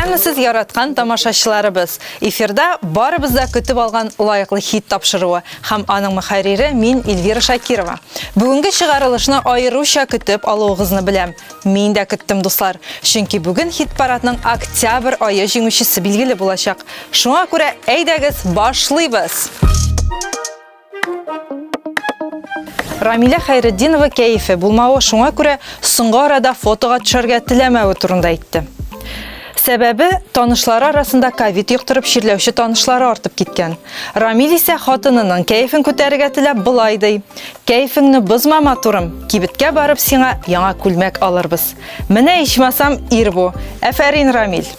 Сәләмәсез яраткан тамашачыларыбыз. Эфирда барыбызда көтеп алган лайыклы хит тапшыруы һәм аның мөхәррире мин Эльвира Шакирова. Бүгенге чыгарылышны аеруча көтеп алуыгызны беләм. Мин дә көттем, дуслар. Чөнки бүген хит парадның октябрь ае җиңүчесе билгеле булачак. Шуңа күрә әйдәгез башлыйбыз. Рамиля Хайретдинова кәефе булмавы шуңа күрә соңгы арада фотога төшәргә теләмәве турында әйтте. Сәбәбе танышлары арасында ковид йоктырып ширләүче танышлары артып киткән. Рамил исә хатынының кәефен күтәрергә теләп булай ди. Кәефеңне бозма, матурым, кибеткә барып сиңа яңа күлмәк алырбыз. Менә ичмасам ир бу. Афәрин, Рамил.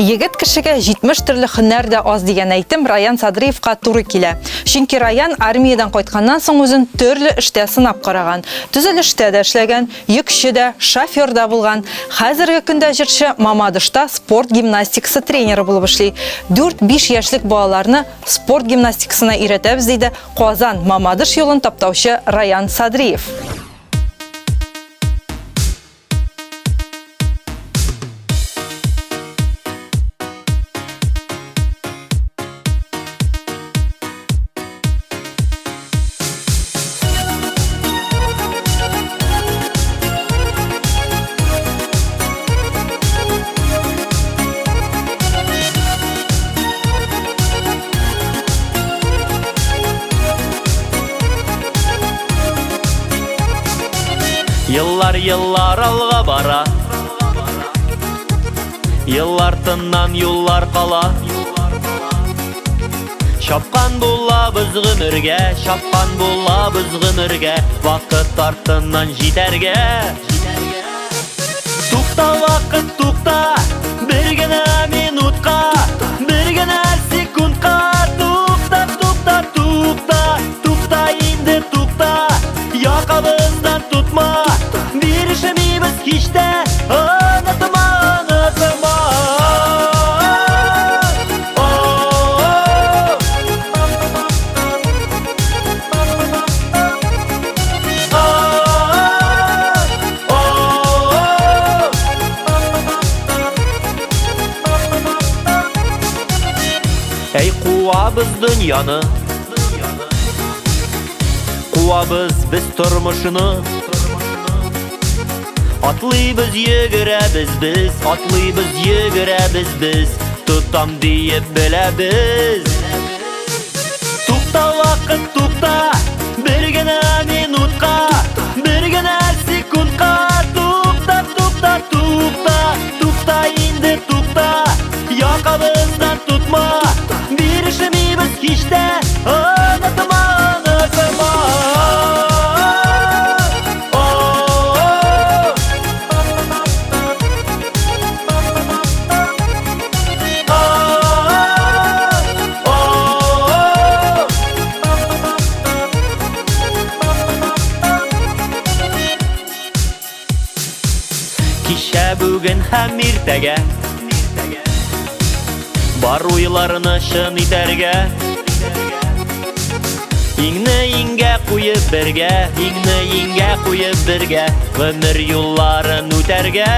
Егет кешегә 70 төрле һөнәр дә аз дигән әйтем Раян Садриевка туры килә. Чөнки Раян армиядан кайтканнан соң үзен төрле эштә сынап караган. Төзелештә дә эшләгән, йөкче дә, шофер дә булган. Хәзерге көндә җырчы Мамадышта спорт гимнастикасы тренеры булып эшли. 4-5 яшьлек балаларны спорт гимнастикасына өйрәтәбез диде Казан Мамадыш юлын таптаучы Раян Садриев. Yıllar alga bara, yıl артынан yollar qala. Шапқан болабыз ғүмірге, шапқан болабыз ғүмірге, вақыт артынан жетерге. Туқта вақыт туқта, бір генә минутқа, бір генә секундқа. Туқта, туқта, туқта, туқта инде туқта, яқабыздан тұтма, берішемейбіз кеште, ұнытма, ұнытма. Ey quvabız dünyаны, quvabız biz turmushini. Atlıyız yugurabız biz, atlıyız yugurabız biz, tutam deyip bilabız. Tuqta vaqt tuqta, bir gena minutqa, bir gena sekundqa. Tuqta, tuqta, tuqta, tuqta indi tuqta, yaqabızdan tutma, berishimimiz kechda, unutma, unutma. Kişe bugün hem ertege, бар ойларыны шын итәргә. Иңне иңгә куеп бергә, иңне иңгә куеп бергә, гомер юлларын үтәргә.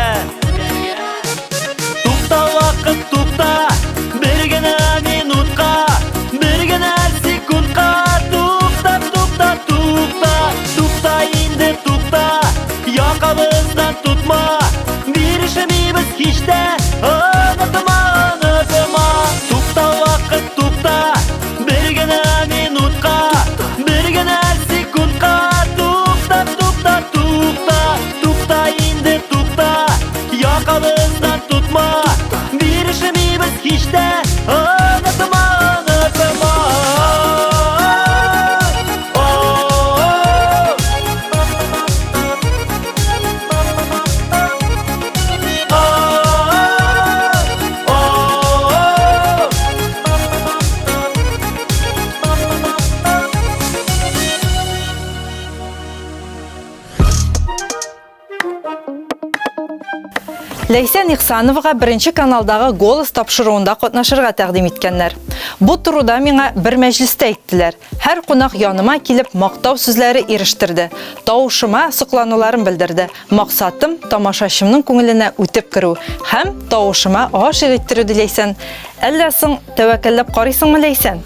Туқта вакыт туқта, бер генә минутка, бер генә секундка. Туқта, туқта, туқта, туқта инде туқта, яқабыздан tutma, беришемибез кичтә, unutma, unutma. Туқта вакыт туқта, бер генә минутка, бер генә секундка. Туқта, туқта, туқта, туқта инде туқта, яқабыздан tutma, беришемибез кичтә, unutma, unutma. Ләйсән Ихсановаға бірінші каналдағы голос тапшыруында қатнашырға тәқдим еткенлер. Бұл тұруда меңа бір мәжілісті әйттілер. Әр қонақ яныма келіп мақтау сүзләрі ерештірді. Тауышыма сұқлануларын білдірді. Мақсатым тамашашымның көңіліне өтіп кіру. Һәм тауышыма ғашық еттіруді Ләйсән. Әлләсің тәуәкәлләп қарайсың мы Ләйсән?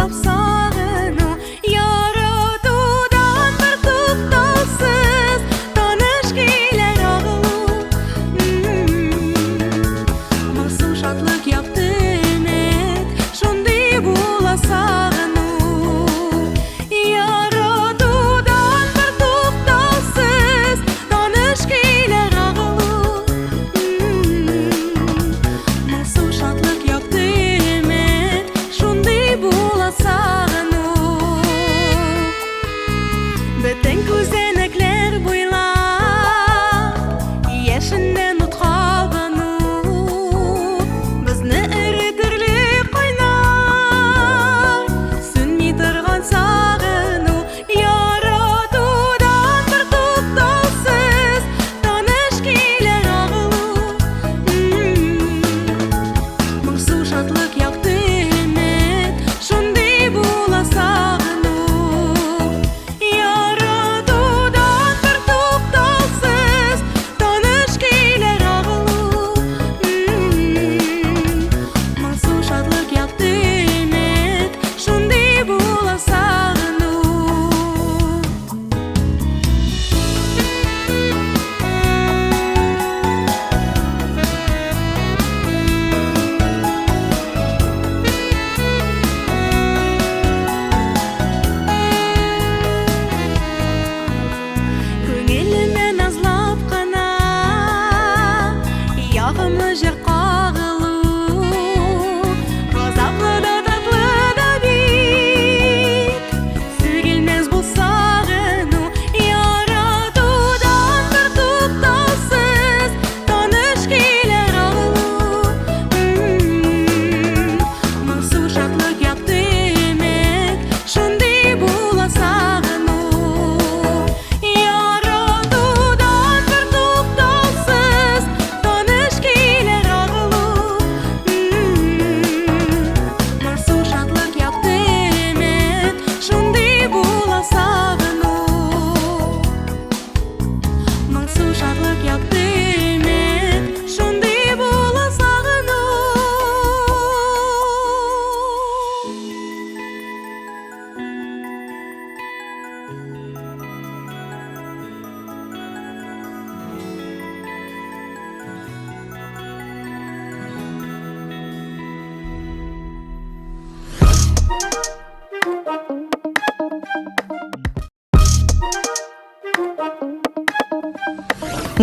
Сағына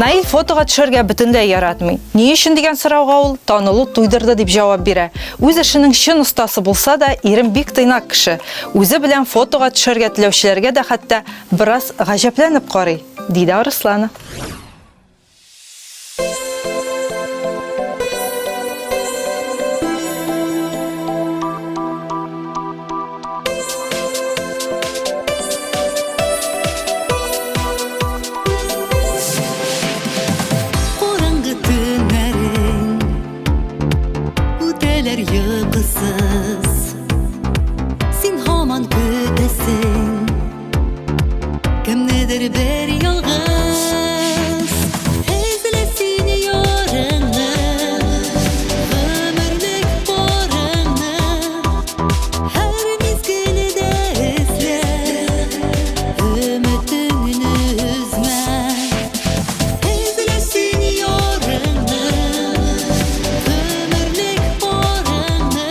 Nail fotoga төшәргә бөтенләй яратмый. Ни өчен дигән сорауга ул танылу туйдырды дип җавап бирә. Үз эшенең чын остасы булса да, ирем бик тыйнак кеше. Үзе белән фотога төшәргә теләүчеләргә дә хәтта бераз гаҗәпләнеп карый, диде Арысланы. Sen haman kötesin, kimnedir bir yalğız. Ezlesin yarını, ömürlük borını. Her mizgilde izle, ümitini üzme. Ezlesin yarını, ömürlük borını.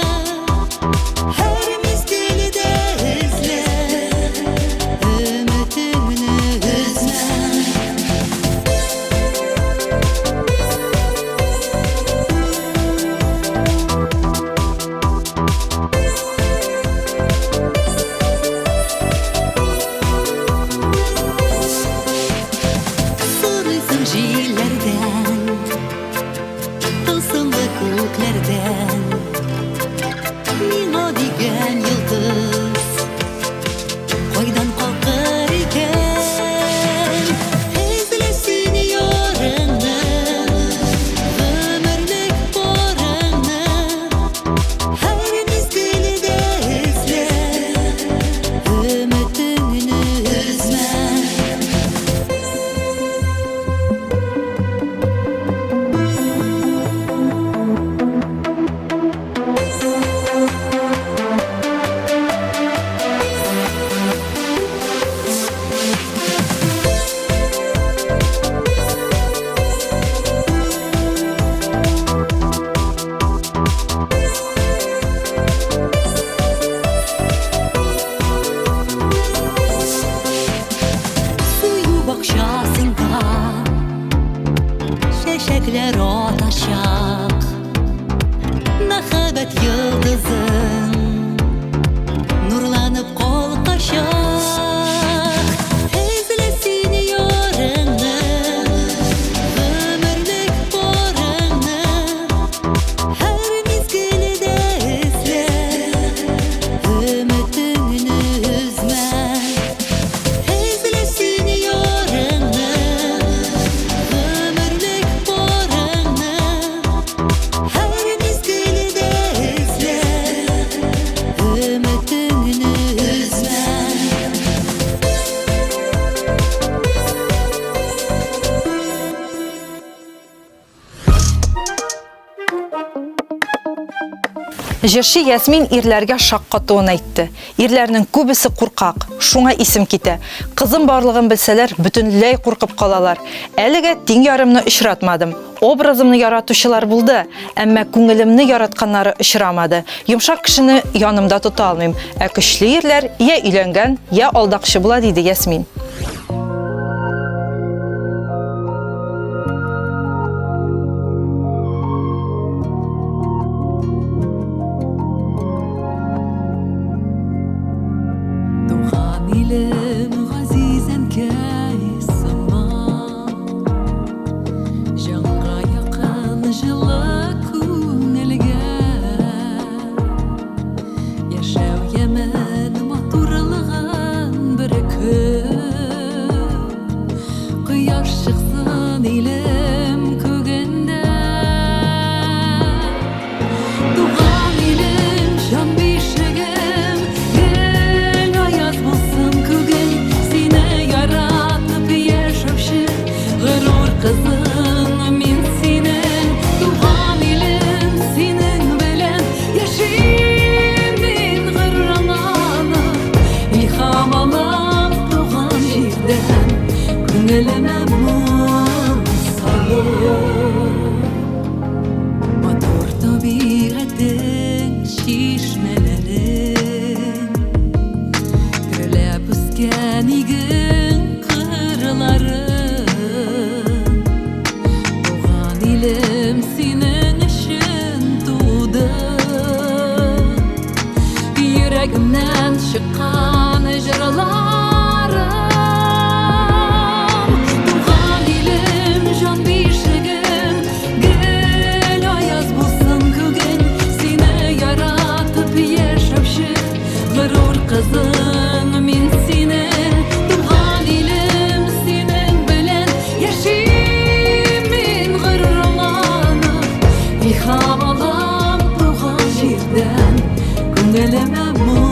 Her mizgilde izle, ümitini üzme. Soruysın jillerden, tılsımlı göklerden. Mina digen yıldız, koydan kalkar iken. Ezlesin yarını, ömürlük borını. Her mizgilde izle, ümitini üzme. Suyu bakşasında şeşekler ataşak. Mehabet yıldızın nurlanıp kol kaşak. Ezlesin yarını, ömürlük borını. Her mizgilde izle, ümitini üzme. Ezlesin yarını, ömürlük borını. Her mizgilde izle, ümitini üzme. Җырчы Ясмин ирләргә шаккатуын әйтте. Ирләрнең күбесе куркак, шуңа исем китә. Кызым барлыгын белсәләр, бөтенләй куркып калалар. Әлегә тиң ярымны очратмадым. Образымны яратучылар булды, әмма күңелемне яратканнары очрамады. Йомшак кешене янымда тота алмыйм, ә көчле ирләр я өйләнгән, я алдакчы була, диде Ясмин. Ilim gazizem kayis zaman. Canga yakın жылы күңелгә. Яшәү ямен матурлыгын бер көн. Кояш чыксын илем күгендә. Туган илем җан бишегем. Гел аяз булсын күген. Сине яратып яшәүче горур кызың мин синең. Туган илем синең белән яшим мин гыррана. yüreğimden çıkan ecralarım Tuğan ilim can bişigim Gel ayaz bulsun kugin Sine yaratıp yaşapşı Gırur kızın min sine Tuğan ilim sinen bilen Yaşimin gırrılanı İlham alam tuğan jirden Küngeleme musalı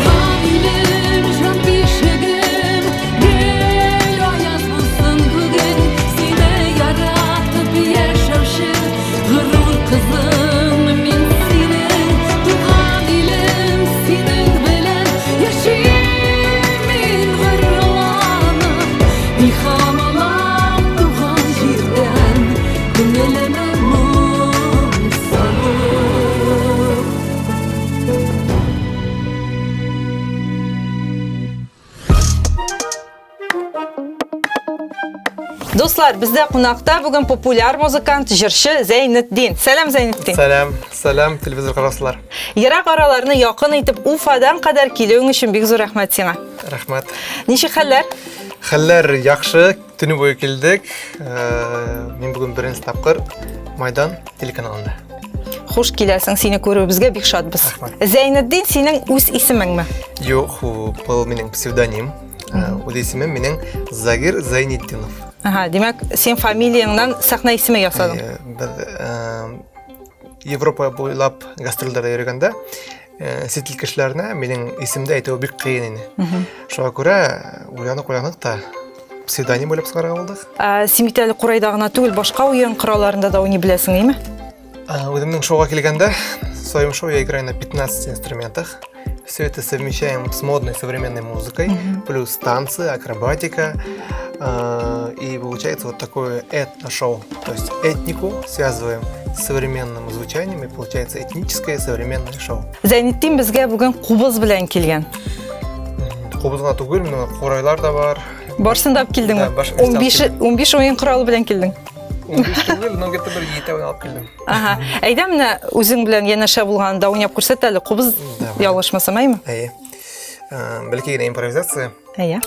Tuğan ilim can bişigim Gel ayaz bulsun kugin Sine yaratıp yaşapşı Gırur kızın min sine Tuğan ilim sinin bilen Yaşimin gırrılanı İlham alam tuğan jirden Küngeleme musalı Dostlar, bizde qonaqda bugun populyar muzikant, jırşı Zeyniddin. Selam Zeyniddin. Salam televizor qarasızlar. Yirak aralarını yaqin etip Ufadan qadar kelüğün üçün bek zor rahmat sana. Rahmat. Neşe xallar? Xallar yaxshi, tuni bo'yi keldik. Men bugun birinchi tapqir Maydan telekanalında. Xush kelersin, seni ko'rib bizga bek shodmiz. Rahmat. Zeyniddin sening o'z ismingmi? Yo'q, bu mening psevdonim. O ismim mening Zagir Zayniddinov. Aha, demek sen familiyangdan sahna ismi yasadın. Yevropa bo'ylab gastrollarda yurganda setil kishilarni mening ismimni aytib bek qiyin edi. Shunga ko'ra o'ylanib da psevdonim bo'lib chiqargan oldik. Simitali Quraydagina tugul boshqa o'yin qirollarida da o'ynay bilasan, deymi? O'zimning shouga kelganda, в своем шоу я играю на 15 инструментах. Все это совмещаем с модной современной музыкой, плюс танцы, акробатика. И получается вот такое этно-шоу. То есть этнику связываем с современным звучанием, и получается этническое современное шоу. Zeyniddin bizga bugun qubuz bilan kelgan. Qobuzg'a tugul, meni qo'raylar da var. Borsini olib keldingmi? Da, bosh- 15 o'yin quroli bilan kelding. 15 tugul, но где-то bir 7 o'yin olib keldim. Aha. Ayda meni o'zing bilan yanasha bo'lganda o'ynab ko'rsatali, qubuz yolg'ishmasam aymi? Әйе. Бәлкигенә импровизация, Ayya.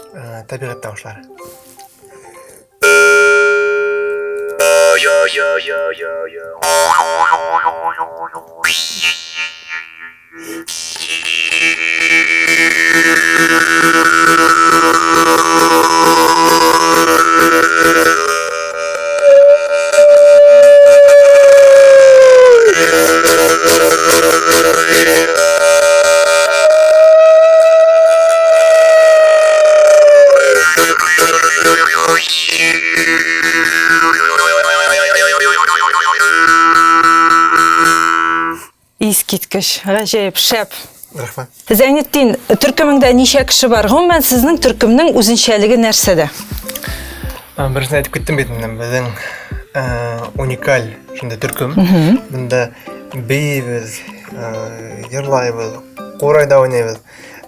табигать тавышлары. Искиткіш, ғажайып, шәп. Рахмат. Зәйнетдин, түркіміңді неше кіші бар? Ғұман сіздің түркімнің өзіншәлігі нәрседі? Біріншіден айтып кеттім бетімнен, біздің уникаль шындай түркім. Бұнда бейбіз, ерлайбыз, қорайда ойнайбыз,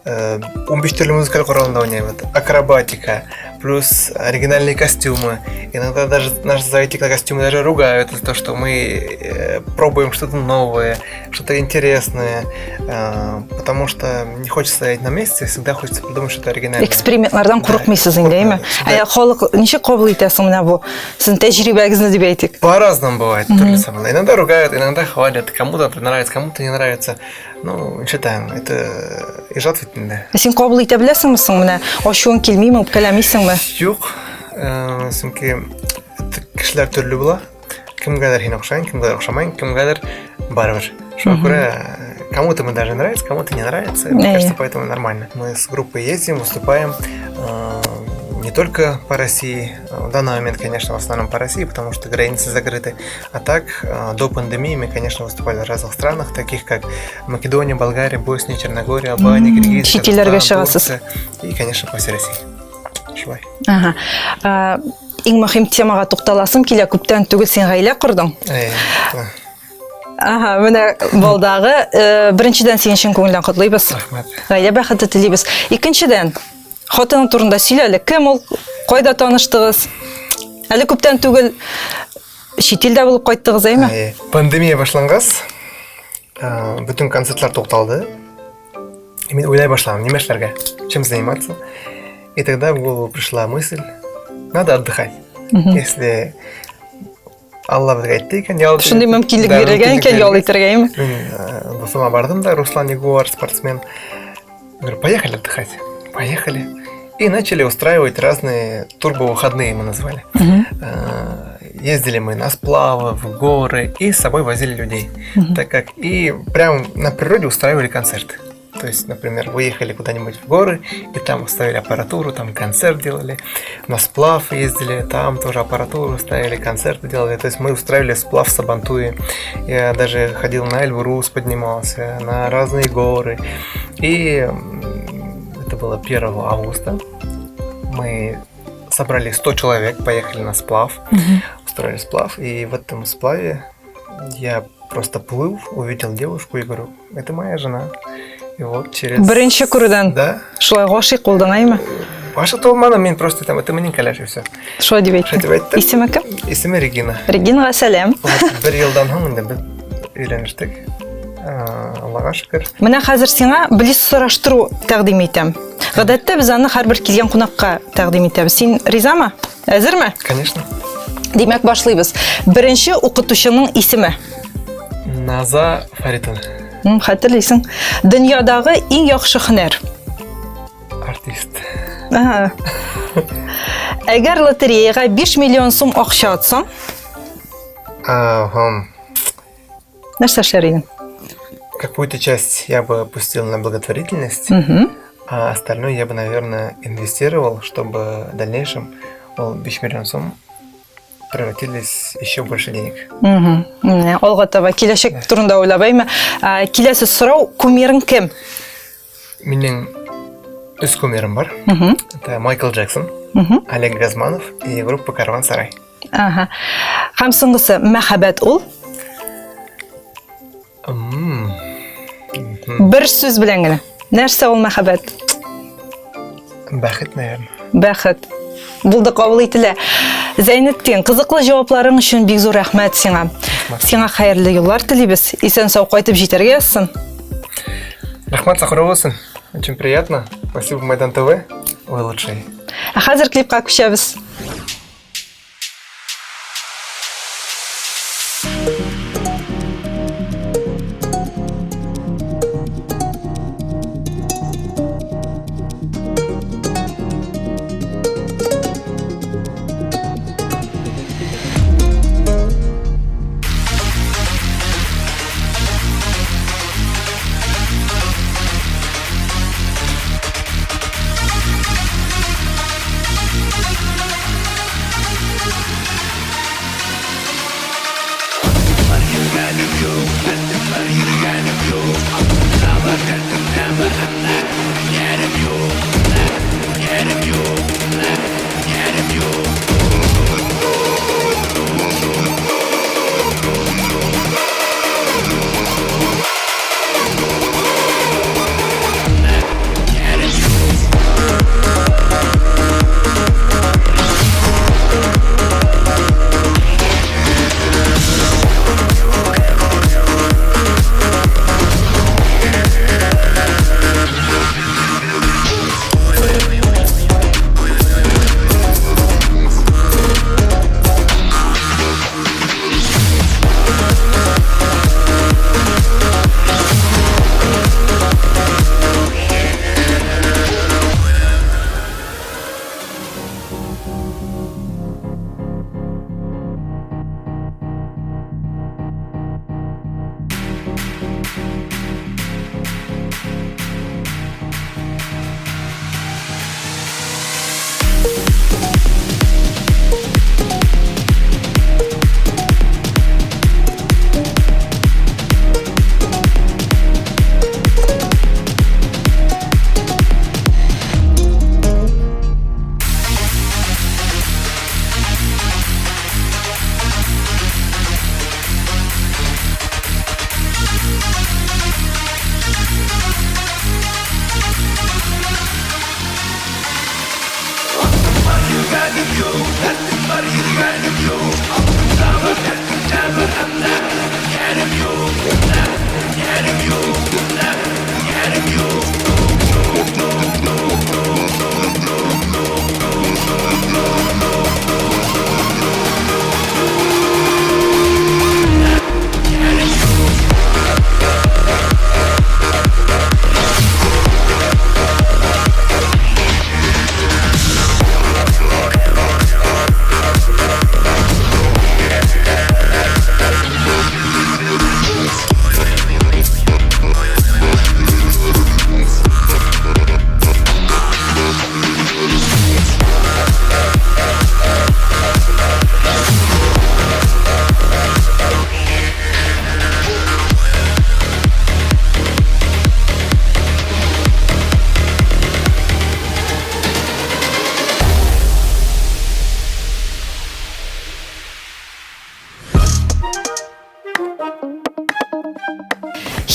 15 түрлі музыкалық құралында ойнайбыз, акробатика, плюс оригинальные костюмы. Иногда даже наши зайти на костюмы даже ругают за то, что мы пробуем что-то новое, что-то интересное, потому что не хочется стоять на месте, всегда хочется придумать что-то оригинальное. Экспериментлардан қорықмайсыз енді, дейме? Халық неше қабыл етесің мына бұл сіздің тәжірибеңізді деп айтайық? По-разному бывает. Иногда ругают, иногда хвалят, кому-то это нравится, кому-то не нравится. Ну, не считаем, это и жатвительное. Сен қабыл ете білесіңмісің мына ашуың келмейме, өпкелемейсіңме? Жоқ, сімке кішілер түрлі бола. Кімгәдір хин оқшайын, кімгәдір оқшамайын, кімгәдір барбір. Шуға көрі, кому-то мы даже нравится, кому-то не нравится. Мне кажется, поэтому нормально. Мы с группой ездим, выступаем, не только по России, в данный момент, конечно, в основном по России, потому что границы закрыты. А так, до пандемии мы, конечно, выступали в разных странах, таких как Македония, Болгария, Босния, Черногория, Албания, Киргизия, шетеллерге Казахстан, шығасыз. Турция и, конечно, по всей России. Шулай. Ага. Иң мөһим темаға тукталасым килә, күптән түгел син гаилә курдың. Да. Ага, менә балдагы беренчедән син өчен күңелдән котлыйбыз. Рахмәт. Гаилә бәхете телибез. Икенчедән, хатының турында сөйлә әле. Кем ул? Кайда таныштыгыз? Әле күптән түгел чит илдә булып кайттыгыз, әйме? Пандемия башлангас, бүтін концертлар тоқталды. И мен ойлай башладым, неме эшләргә, чем заниматься. И тогда в голову пришла мысль, надо отдыхать. Если Алла безгә әйтте икән, ял итәргә. Шундый мөмкинлек бирелгән икән ял итәргә, әйме? Мен дусыма бардым да, Руслан Егор, спортсмен. Говорю, поехали отдыхать. Поехали. И начали устраивать разные турбовыходные, мы назвали. Ездили мы на сплавы, в горы и с собой возили людей. Так как и прям на природе устраивали концерты. То есть, например, выехали куда-нибудь в горы, и там ставили аппаратуру, там концерт делали. На сплав ездили, там тоже аппаратуру ставили, концерты делали. То есть мы устраивали сплав в Сабантуе. Я даже ходил на Эльбрус, поднимался, на разные горы. И это было 1 августа. Мы собрали 100 человек, поехали на сплав, устроили сплав. И в этом сплаве я просто плыл, увидел девушку и говорю, это моя жена. И вот через... Беренче күрүдән. Да. Шулай гашыйк булдың, әйме? Гашык булмадым, мен просто там, это менин кәләш и все. Шулай дип әйттем. Шулай дип әйттем. Исеме кем? Исеме Регина. Регинага сәлам. Вот 1 елдан соң инде без өйләнештек. Аллага шөкер. Менә хәзер сиңа близ сораштыру тәкъдим итәм. Гадәттә без аны һәрбер килгән кунакка тәкъдим итәбез. Син ризамы? Әзерме? Конечно. Димәк, башлыйбыз. Беренче укытучының исеме. Наза Фаритова. Хәтерлисең. Дөньядагы иң яхшы һөнәр. Артист. Ага. Әгәр лотереяга 5 миллион сум акча атсаң, нәрсә эшләр идең? Какую-то часть я бы пустил на благотворительность, а остальное я бы, наверное, инвестировал, чтобы в дальнейшем 5 миллион сумм превратились еще больше денег. Алга таба киләчәк турында уйлап әйме. Киләсе сорау, кумирың кем? Минең үз кумирым бар. Это Майкл Джексон, Олег Газманов и группа Караван-Сарай. Ага. Һәм соңгысы, мәхәббәт ул? Бер сүз белән генә. Нәрсә ул мәхәббәт? Бәхет, наверное. Бәхет. Булды, кабул ителә. Зәйнетдин, кызыклы җавапларың өчен бик зур рәхмәт сиңа. Сиңа хәерле юллар телибез. Исән-сау кайтып җитәргә язсын. Рахмат, сахар болсын. Очень приятно. Спасибо, Майдан ТВ. Вы лучшие. Ә хәзер клипка күчәбез.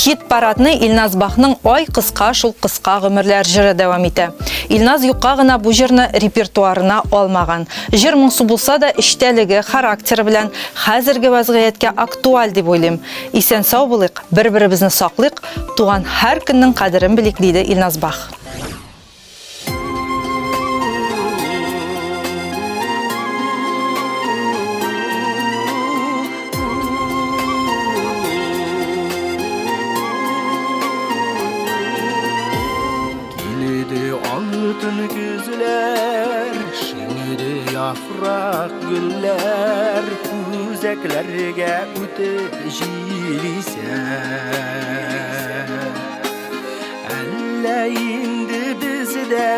Хит парадны Илназ Бахның ой кыска шул кыска гомерләр җыры дәвам итә. Илназ юкка гына бу җырны репертуарына алмаган. Җыр моңсу булса да эчтәлеге, характеры белән хәзерге вазгыятькә актуаль дип уйлыйм. Исән сау булыйк, бер-беребезне саклыйк, туган һәр көннең кадерен билик диде Илназ Бах. Altın gözler, şimdi yaprak güller, güzeklerge ütejilise. Elle indi bizde,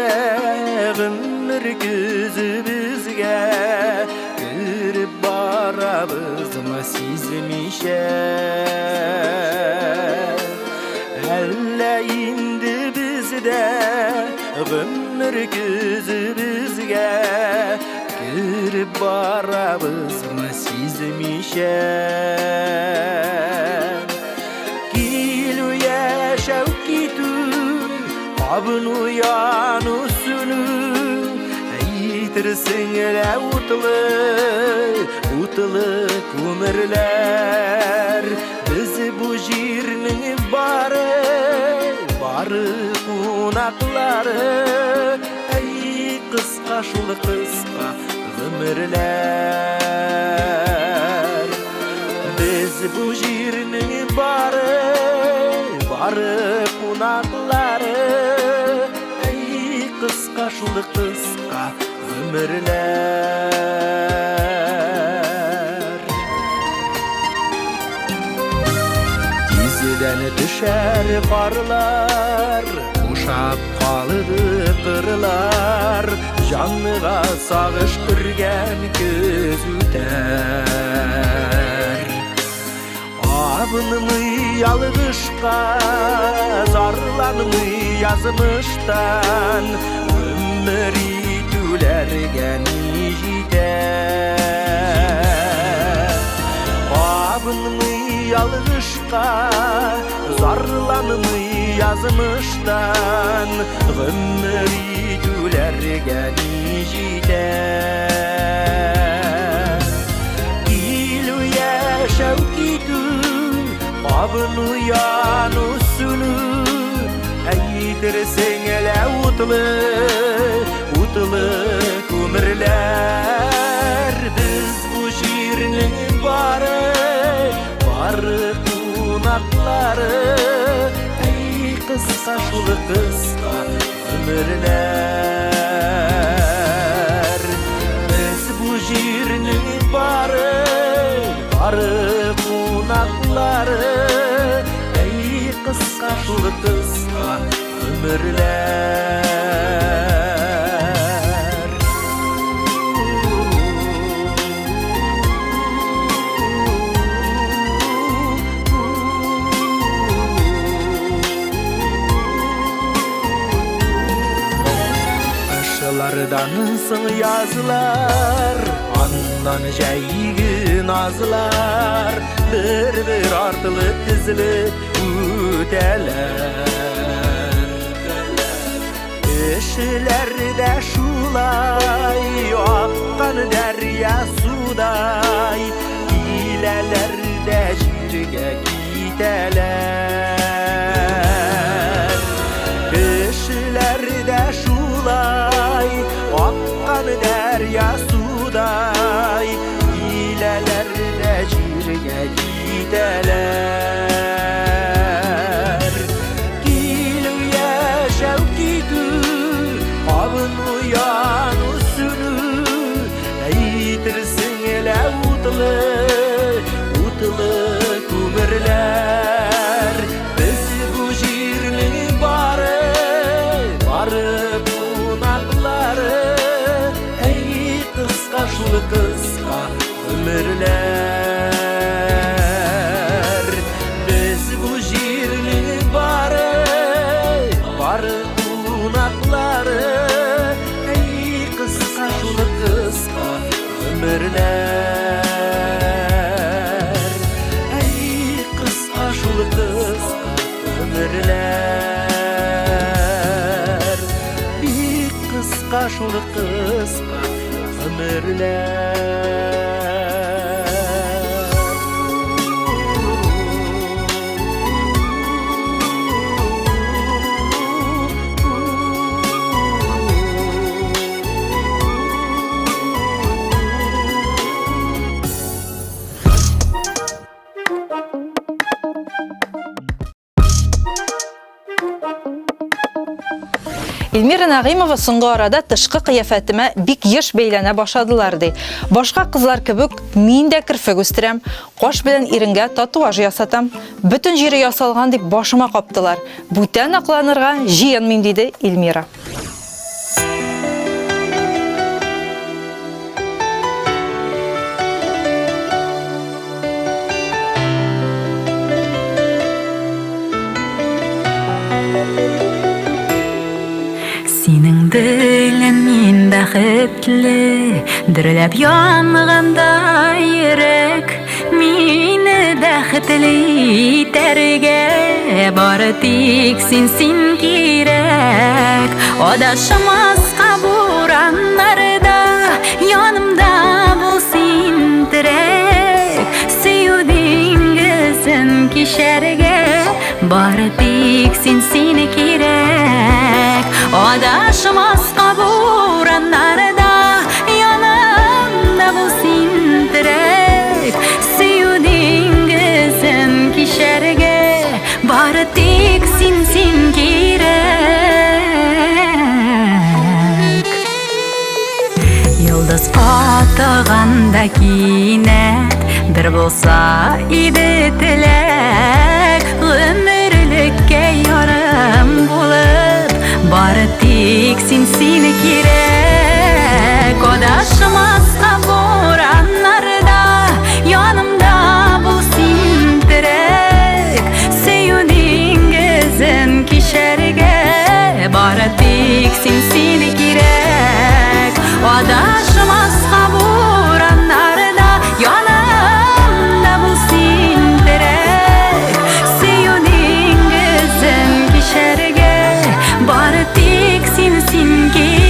ömür gözü bizge, görüp barabız mı sizmişe. Elle indi bizde, ömür gözü bizge, görüp barabız mı sizmişe. Gilu yaşav kitun, abın uyan usulü, yitirsinle utlı kumirler. Bizi bu jirnin barı kunakları, ey kıska şul kıska ömürler. Biz bu jirnin barı kunakları, ey kıska şul kıska ömürler. Diziden düşer karlar, uşap kalıdı kırlar, canlığa sağıştırgen göz üter. Abınımı yalgışka, zarlanımı yazmıştan, ömrü tülergen jiter. Abınımı yalgışka, zarlanımı yazmıştan, ömrü tülergen jiter. İlu yaşav kitun, abın uyan usulü, eydirsin ele utlı kumirler. Biz bu şiirinin barı kunakları, ey kıska şul kıska ömürler. Biz bu şiirinin barı kunakları, ey kıska şul kıska ömürler. Aşılardan sığ yazılar, andan jäygin azlar, bir artılı tizili üteler. Kişilerde şulay akkan derya suday İlelerde cirge gideler Kişilerde şulay akkan derya suday İlelerde cirge gideler Gilin yaşav Avın uyan üstünü Eytirsin ele utlı kumurlar Biz bu jirni barı bunakları Ey kıska şul kıska ömürler Biz bu jirni barı bunakları ömürler Ey kısa şul kısa ömürler Bir kıska şul kısa ömürler Elmira Nagimova soңғы arada тышқы қияфәтіме бик еш бейләнә башладылар ди. Башка кызлар кебек мин дә кирфек үстерәм, каш белән иренгә татуаж ясатам. Бөтен җире ясалган дип башыма каптылар. Бүтән акланырга җыенмыйм диде Эльмира. Синең белән мин бәхетле, дөрләп янганда йөрәк, мине бәхетле итәргә бары тик син кирәк. Адашмаска бураннарда янымда бул син терәк, сөю диңгезен кишәргә бары тик син кирәк. Adashmazqa buranlarda yanımda bu sin terek, Suyu dengizin kişerge bari tek sin kirek. Yıldız pataganda kinet bir bolsa idi tilek, ömürlükke yarım bulup bari tek sin kirek. Adashmazqa buranlarda yanımda bul sin terek, Suyu dengizin kişerge bari tek sin kirek. Adashmazqa buranlarda yanımda bul sin terek, Suyu dengizin kişerge bari tek sin kirek.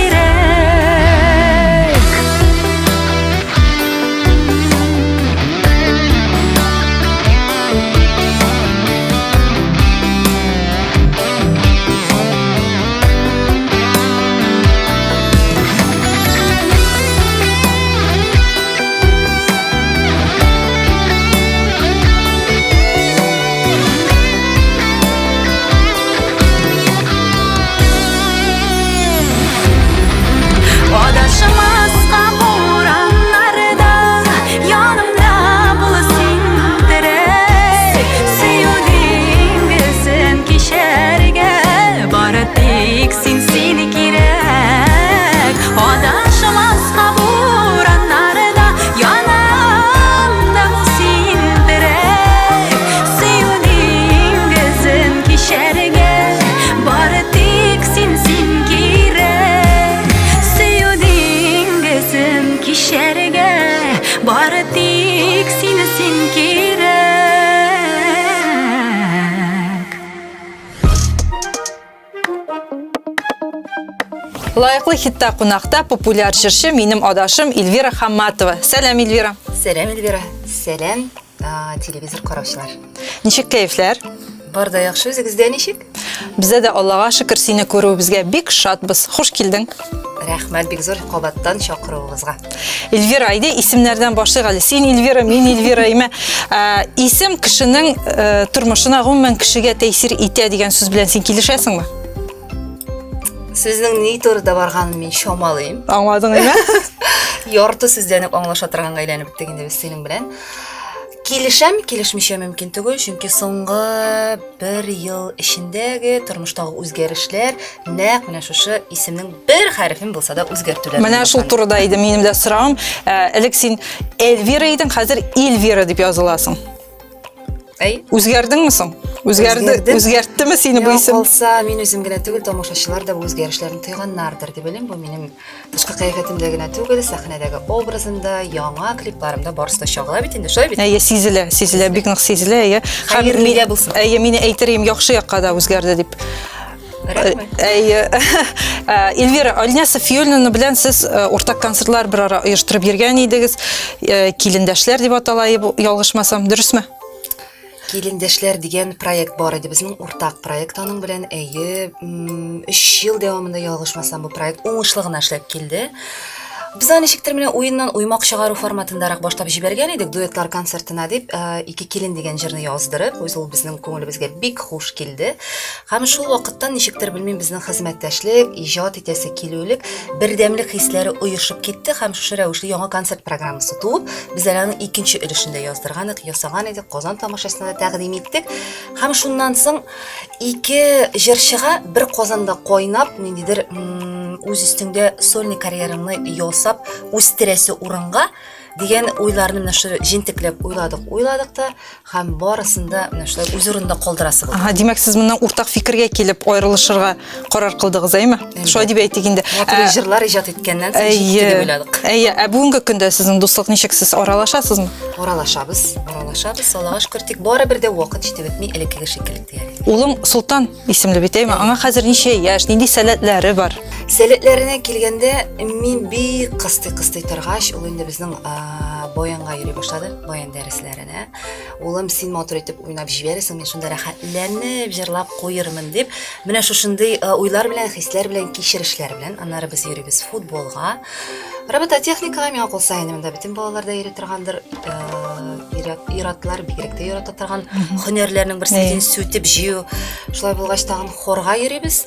Лайыклы хитта кунакта популяр җырчы минем адашым Эльвира Хамматова. Сәлам, Эльвира. Сәлам, Эльвира. Сәлам, телевизор караучылар. Ничек кәефләр? Барда яхшы, үзегездә ничек? Бездә дә Аллага шөкер сине күрүебезгә бик шатбыз. Хуш килдең. Рәхмәт бик зур кабаттан чакыруыгызга. Эльвира, айда исемнәрдән башлыйк әле. Син Эльвира, мин Эльвира име. Исем кешенең тормышына гомумән кешегә тәэсир итә дигән сүз белән син килешәсеңме? Сезнең ни турыда барганын мин шамалыйм. Аңладың име? Ярты сүздәнеп аңлаша торганга әйләнеп беттек инде без синең белән. Килешәм, килешмичә мөмкин түгел, чөнки соңгы 1 ел эчендәге тормыштагы үзгәрешләр нәкъ менә шушы исемнең бер хәрефен булса да үзгәртүләр. Менә шул турыда иде минем дә соравым. Элек син Эльвира идең, хәзер Эльвира дип языласың. Әй, Үзгәрдеңме соң? Үзгәрдем. Үзгәрттеме сине бу я исем? калса, мин үзем генә түгел, тамашачылар да бу үзгәрешләрне тойганнардыр дип беләм. Бу минем тышкы кыяфәтемдә генә түгел, сәхнәдәге образымда, яңа клипларымда барысы да чагыла бит инде, шулай бит. Әйе, сизелә, бик нык сизелә, әйе. Хәерле милә булсын. Әйе, мине әйтерем яхшы якка да үзгәрде дип. Рәхмәт. Әйе. Эльвира, Алина Софиуллина белән сез уртак концертлар бер ара оештырып йөргән идегез. Килендәшләр дип аталай, ялгышмасам, дөресме? Килендәшләр дигән проект бар иде, безнең уртак проект, аның белән 3 ел дәвамында ялгышмасам бу проект уңышлы гына эшләп килде. Без аны ничектер менә уеннан уймак чыгару форматындарак башлап җибәргән идек, дуэтлар концертына дип, 2 килен дигән җырны яздырып, ул безнең күңелебезгә бик хуш килде. Һәм шул вакыттан ничектер белмим, безнең хезмәттәшлек, иҗат итәсе килүлек, бердәмлек хисләре оешып китте һәм шушы рәвешле яңа концерт программасы туып, без аның икенче өлешендә яздырган, ясаган идек, Казан тамашасына тәкъдим иттек. Һәм шуннан соң 2 җырчыга бер Казанда кайнап, ниндидер үз өстендә сольный карьераны ясап үстерәсе урынга дигән уйларны менә шу җентекләп уйладык да, һәм барысында менә шулай үз урынында калдырасы булды. Ага, димәк сез моннан уртак фикергә килеп аерылышырга карар кылдыгыз, әйме? Шулай дип әйтик инде. Матур җырлар иҗат иткәннән соң җитте дип уйладык. Әйе, бүгенге көндә сезнең дуслык ничек, сез аралашасызмы? Аралашабыз, Аллага шөкер, тик барыбер дә вакыт җитеп бетми, элеккеге шикелле дияргә. Улым Султан исемле бит, әйме? Аңа хәзер ничә яшь, нинди сәләтләре бар? Сәләтләренә килгәндә, мин бик кыстый торгач, ул инде безнең баянга йөри башлады, баян дәресләренә. Улым, син матур итеп уйнап җибәрәсең, мин шунда рәхәтләнеп җырлап куермын дип, менә шушындый уйлар белән, хисләр белән, кичерешләр белән, аннары без йөрибез футболга. Робототехникага миңа калса инде монда бөтен балалар да йөри торгандыр, иратлар бигрәк тә ярата торган һөнәрләрнең берсен сүтеп җыю. Шулай булгач тагын хорга йөрибез.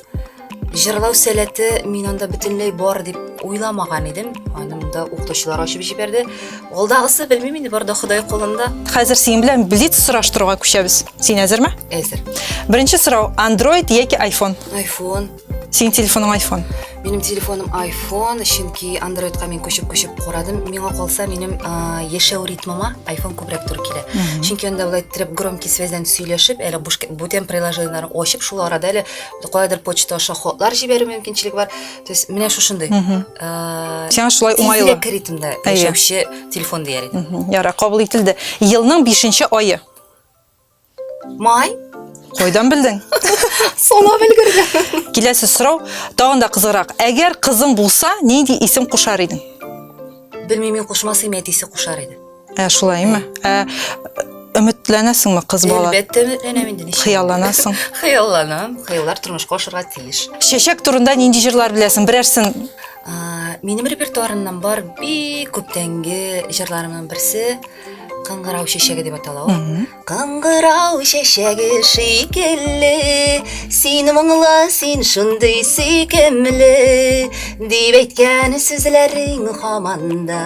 Җырлау сәләте мин анда бөтенләй бар дип уйламаган идем. Анымда укытучылар ачып җибәрде. Алдагысы белмим инде, барда Ходай кулында. Хәзер син белән блиц сораштыруга күчәбез. Син әзерме? Әзер. Беренче сорау: Android яки iPhone? iPhone. Син телефоның iPhone. Минем телефоным iPhone, чөнки Androidка мин күчеп карадым. Миңа калса, минем яшәү ритмыма iPhone күбрәк туры килә. Чөнки анда булай итеп громкий связьдән сөйләшеп, әле бүтән приложениеләрне ачып, шул арада әле кайдыр почта аша хатлар җибәрү мөмкинчелек бар. То есть менә шушындый. Сиңа шулай уңайлы. Тизлек ритмда яшәүче телефон дияр иде. Яра, кабул ителде. Елның 5нче айы. Май. Кайдан белдең? Санап өлгердем. Киләсе сорау тагын да кызыграк. Әгәр кызың булса, нинди исем кушар идең? Белмим, мин кушмасым, әтисе кушар иде. Шулаймы? Өметләнәсеңме кыз бала? Әлбәттә өметләнәм инде. Хыялланасың. Хыялланам. Хыяллар тормышка ашырга тиеш. Чәчәк турында нинди җырлар беләсең? Берәрсен Минем репертуарымнан бар бик күптәнге җырларымның берсе Кыңгырау чәчәге дип атала ул. Кыңгырау чәчәге шикелле, син моңлы, син шундый сөйкемле, дип әйткән сүзләрең һаманда,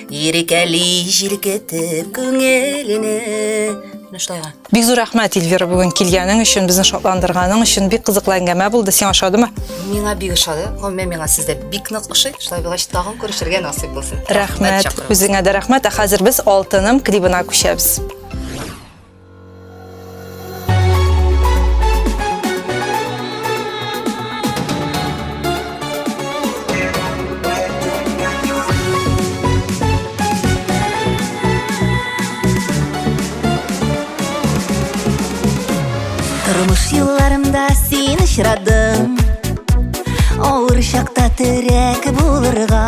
иркәли җилкетеп күңелене. Шулайга. Бик зур рәхмәт, Эльвира, бүген килгәнең өчен, безне шатландырганың өчен. Бик кызыклы әңгәмә булды. Сиңа ошадымы? Миңа бик ошады. Миңа сездә бик нык ошый. Шулай булгач тагын күрешергә насыйп булсын. Рәхмәт. Үзеңә дә рәхмәт. Хәзер без Алтыным клибына күчәбез. Тормыш елларымда син очрадым, авыр шақта тірек болырға,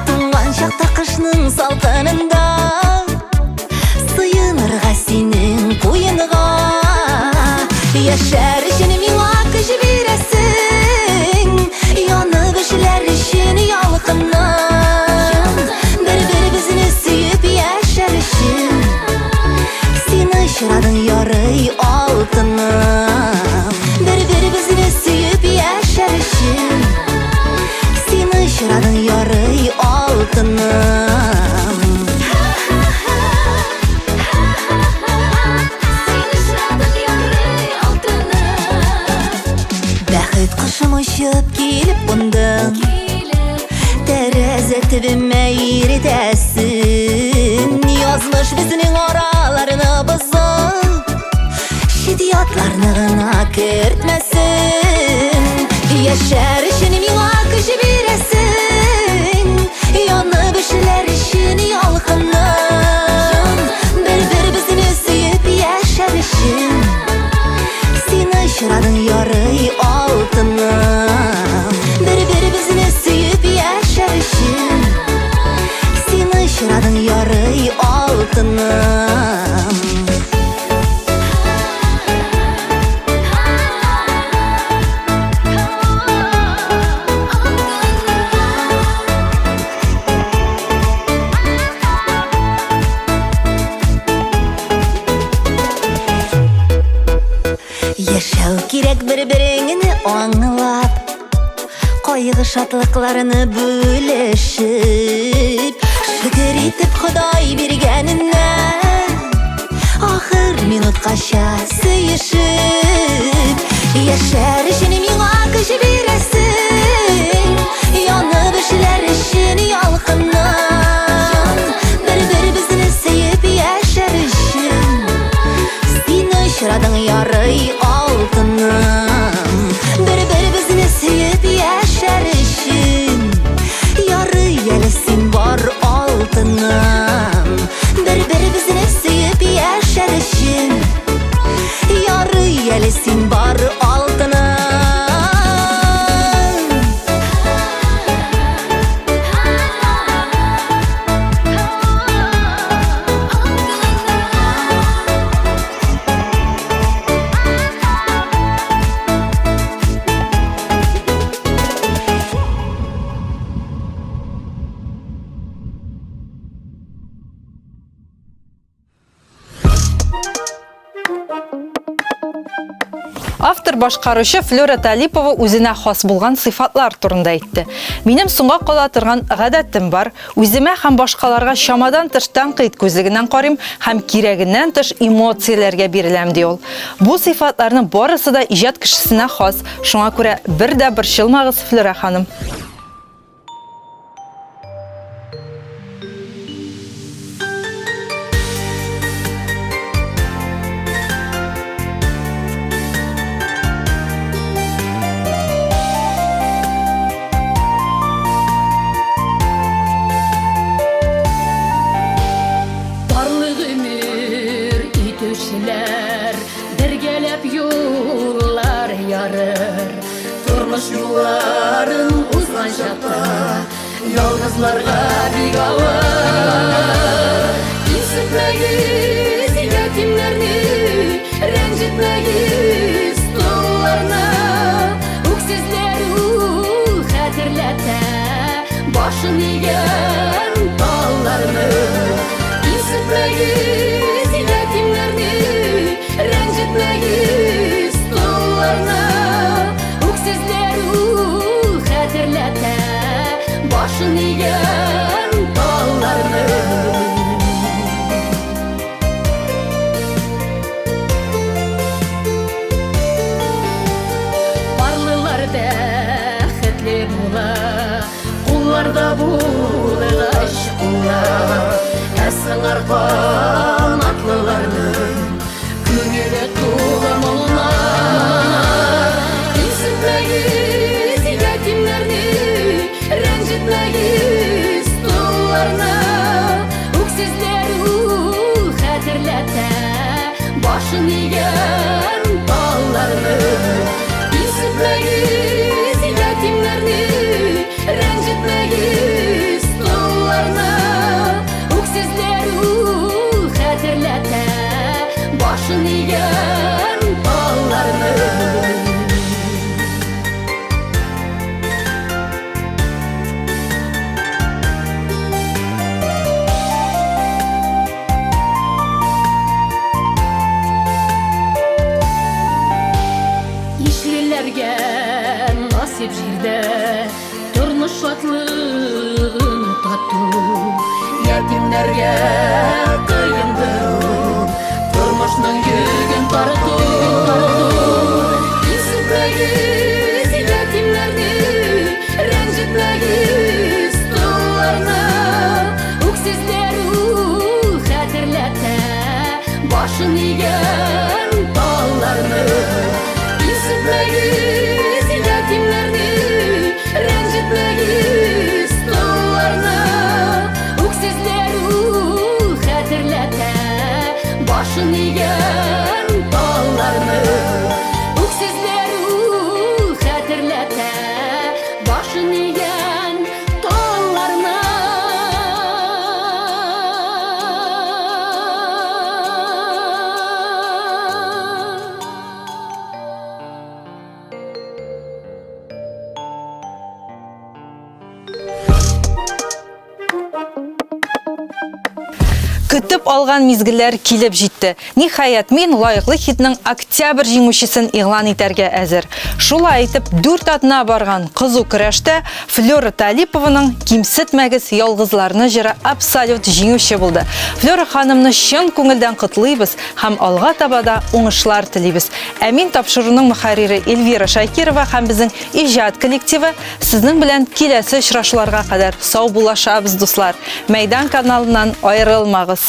тұңған шақта қышның салқынында, сыйынырға сенің қойынға. Яшар үшін миңа күш бересің, янып ішілер үшін ялқыннан. Бір-бірімізді сүйіп яшар үшін, сен ұшырадың ярый алтыным. Бір-бірімізді сүйіп яшар үшін, сен ұшырадың ярый алтыным. Бәхет құшым ұшып келіп бұндың, тәрәзі түбіме еретәсін. Язмыш бізінің араларыны бұзып, шидиятларны ғына кертмәсін. Яшар үшін миңа күш бересің, янып ішілер үшін ялқыннан. Бір-бірімізді сүйіп яшар үшін, сен ұшырадың ярый алтыным. Бір-бірімізді сүйіп яшар үшін, сен ұшырадың ярый алтыным. Яшау керек бір-біріңіні аңлап, қайғы шатлықларыны бөлішіп, шүкір етіп Құдай бергеніне, ақыр минутқаша сүйішіп. Яшар үшін миңа күш бересің, янып ішілер үшін ялқыннан. Бір-бірімізді сүйіп яшар үшін, сен ұшырадың ярый алтыным. Бір-бірімізді сүйіп яшар үшін, ярый әлі сен бар алтыным. Бір-бірімізді сүйіп яшар үшін, ярый әлі сен бар алтыным. Автор башкаручы Флора Талипова үзенә хас булган сыйфатлар турында әйтте. Минем соңга кала торган гадәтем бар. Үземә һәм башкаларга шамадан тыш тәнкыйть күзлегеннән карыйм һәм кирәгеннән тыш эмоцияләргә биреләм ди ул. Бу сыйфатларның барысы да иҗат кешесенә хас. Шуңа күрә бер дә борчылмагыз, Флора ханым. Бергелеп юллар ярыр, тормыш юлларын узган чакта, ялгызларга бик авыр. Кисетмәгез ятимнәрне, рәнҗетмәгез тулларны, үксезләр хәтерләтә башын игән талларны. Кисетмәгез ятимнәрне, рәнҗетмәгез тулларны, үксезләр хәтерләтә башын игән талларны. Барлылар бәхетле була, кулларда булгач куллар, әсәңар канатлыларның күңеле тулы моңна. Кисетмәгез ятимнәрне, рәнҗетмәгез тулларны, үксезләр хәтерләтә башын игән талларны. Кисетмәгез сеп жерде тұрмыш шатлығын тату Ятимдерге қиын беру Тұрмышның күйген тарату Исітмегіз ятимлерді Ренжітмегіз тұларны Өксіздеру хәтерләтә Башын иген талларны Исітмегіз ятимлерді Ренжітмегіз тұларны Өксіздеру хәтерләтә Башын иген талларны Өксіздеру хәтерләтә Башын иген талларны Күтіп алған мезгілләр килеп җитте. Ниһаят, мин лайыклы хитның октябрь җиңүчесен игълан итәргә әзер. Шулай итеп, 4 атна барган кызу көрәштә Флора Талипованың Кимсетмәгез ялгызларны җыры абсолют җиңүче булды. Флора ханымны чын күңелдән котлыйбыз һәм алга таба да уңышлар телибез. Ә мин тапшыруның мөхәррире Эльвира Шакирова һәм безнең иҗат коллективы сезнең белән киләсе очрашуларга кадәр сау булашабыз, дуслар. Мәйдан каналыннан аерылмагыз.